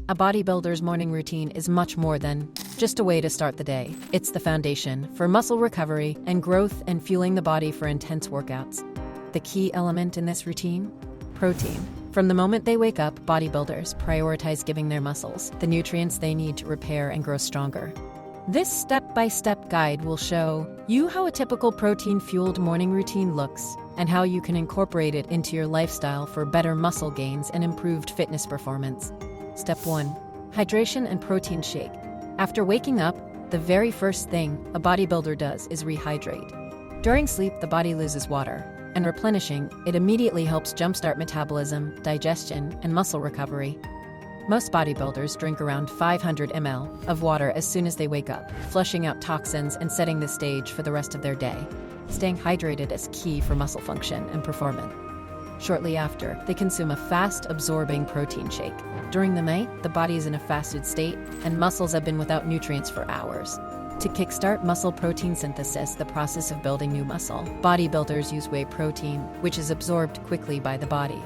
A bodybuilder's morning routine is much more than just a way to start the day. It's the foundation for muscle recovery and growth and fueling the body for intense workouts. The key element in this routine? Protein. From the moment they wake up, bodybuilders prioritize giving their muscles the nutrients they need to repair and grow stronger. This step-by-step guide will show you how a typical protein-fueled morning routine looks and how you can incorporate it into your lifestyle for better muscle gains and improved fitness performance. Step 1. Hydration and protein shake. After waking up, the very first thing a bodybuilder does is rehydrate. During sleep, the body loses water, and replenishing it immediately helps jumpstart metabolism, digestion, and muscle recovery. Most bodybuilders drink around 500 ml of water as soon as they wake up, flushing out toxins and setting the stage for the rest of their day. Staying hydrated is key for muscle function and performance. Shortly after, they consume a fast-absorbing protein shake. During the night, the body is in a fasted state, and muscles have been without nutrients for hours. To kickstart muscle protein synthesis, the process of building new muscle, bodybuilders use whey protein, which is absorbed quickly by the body.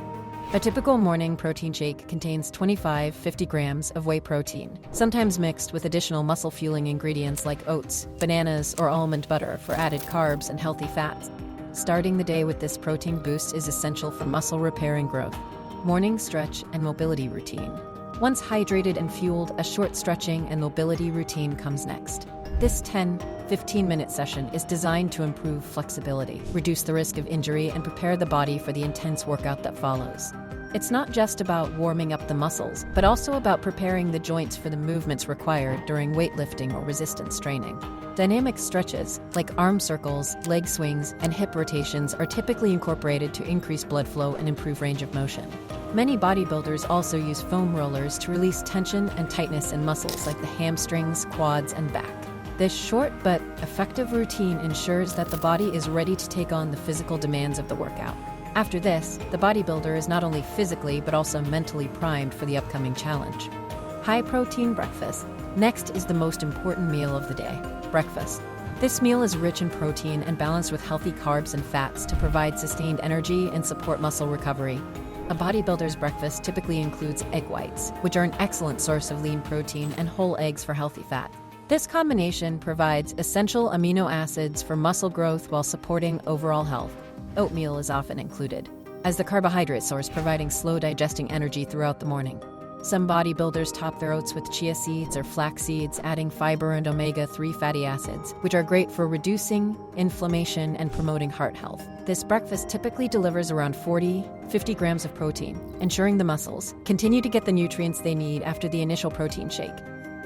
A typical morning protein shake contains 25-50 grams of whey protein, sometimes mixed with additional muscle-fueling ingredients like oats, bananas, or almond butter for added carbs and healthy fats. Starting the day with this protein boost is essential for muscle repair and growth. Morning stretch and mobility routine. Once hydrated and fueled, a short stretching and mobility routine comes next. This 10-15-minute session is designed to improve flexibility, reduce the risk of injury, and prepare the body for the intense workout that follows. It's not just about warming up the muscles, but also about preparing the joints for the movements required during weightlifting or resistance training. Dynamic stretches, like arm circles, leg swings, and hip rotations, are typically incorporated to increase blood flow and improve range of motion. Many bodybuilders also use foam rollers to release tension and tightness in muscles like the hamstrings, quads, and back. This short but effective routine ensures that the body is ready to take on the physical demands of the workout. After this, the bodybuilder is not only physically but also mentally primed for the upcoming challenge. High-protein breakfast. Next is the most important meal of the day, breakfast. This meal is rich in protein and balanced with healthy carbs and fats to provide sustained energy and support muscle recovery. A bodybuilder's breakfast typically includes egg whites, which are an excellent source of lean protein, and whole eggs for healthy fat. This combination provides essential amino acids for muscle growth while supporting overall health. Oatmeal is often included as the carbohydrate source, providing slow digesting energy throughout the morning. Some bodybuilders top their oats with chia seeds or flax seeds, adding fiber and omega-3 fatty acids, which are great for reducing inflammation and promoting heart health. This breakfast typically delivers around 40-50 grams of protein, ensuring the muscles continue to get the nutrients they need after the initial protein shake.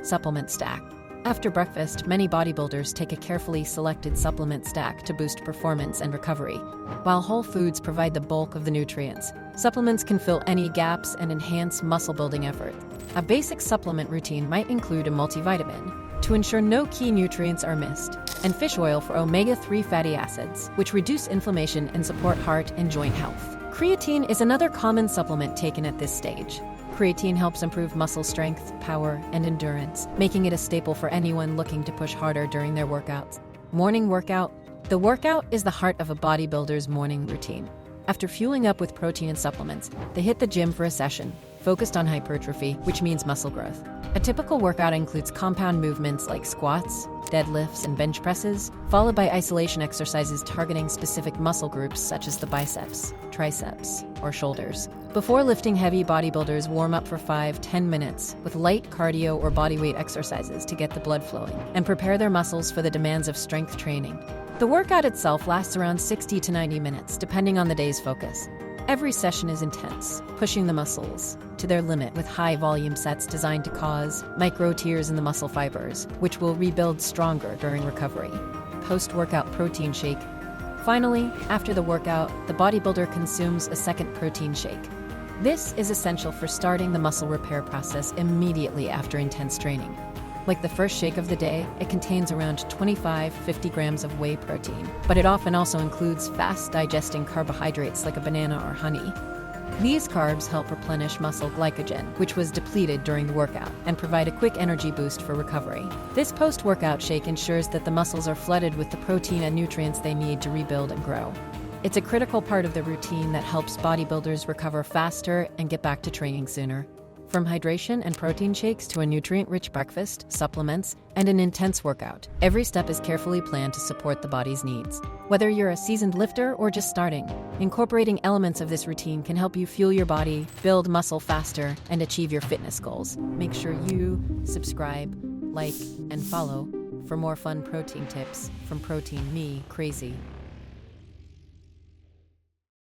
Supplement stack. After breakfast, many bodybuilders take a carefully selected supplement stack to boost performance and recovery. While whole foods provide the bulk of the nutrients, supplements can fill any gaps and enhance muscle-building effort. A basic supplement routine might include a multivitamin to ensure no key nutrients are missed, and fish oil for omega-3 fatty acids, which reduce inflammation and support heart and joint health. Creatine is another common supplement taken at this stage. Creatine helps improve muscle strength, power, and endurance, making it a staple for anyone looking to push harder during their workouts. Morning workout. The workout is the heart of a bodybuilder's morning routine. After fueling up with protein and supplements, they hit the gym for a session focused on hypertrophy, which means muscle growth. A typical workout includes compound movements like squats, deadlifts, and bench presses, followed by isolation exercises targeting specific muscle groups such as the biceps, triceps, or shoulders. Before lifting heavy, bodybuilders warm up for 5-10 minutes with light cardio or bodyweight exercises to get the blood flowing and prepare their muscles for the demands of strength training. The workout itself lasts around 60 to 90 minutes, depending on the day's focus. Every session is intense, pushing the muscles to their limit with high-volume sets designed to cause micro-tears in the muscle fibers, which will rebuild stronger during recovery. Post-workout protein shake. Finally, after the workout, the bodybuilder consumes a second protein shake. This is essential for starting the muscle repair process immediately after intense training. Like the first shake of the day, it contains around 25-50 grams of whey protein, but it often also includes fast-digesting carbohydrates like a banana or honey. These carbs help replenish muscle glycogen, which was depleted during the workout, and provide a quick energy boost for recovery. This post-workout shake ensures that the muscles are flooded with the protein and nutrients they need to rebuild and grow. It's a critical part of the routine that helps bodybuilders recover faster and get back to training sooner. From hydration and protein shakes to a nutrient-rich breakfast, supplements, and an intense workout, every step is carefully planned to support the body's needs. Whether you're a seasoned lifter or just starting, incorporating elements of this routine can help you fuel your body, build muscle faster, and achieve your fitness goals. Make sure you subscribe, like, and follow for more fun protein tips from Protein Me Crazy.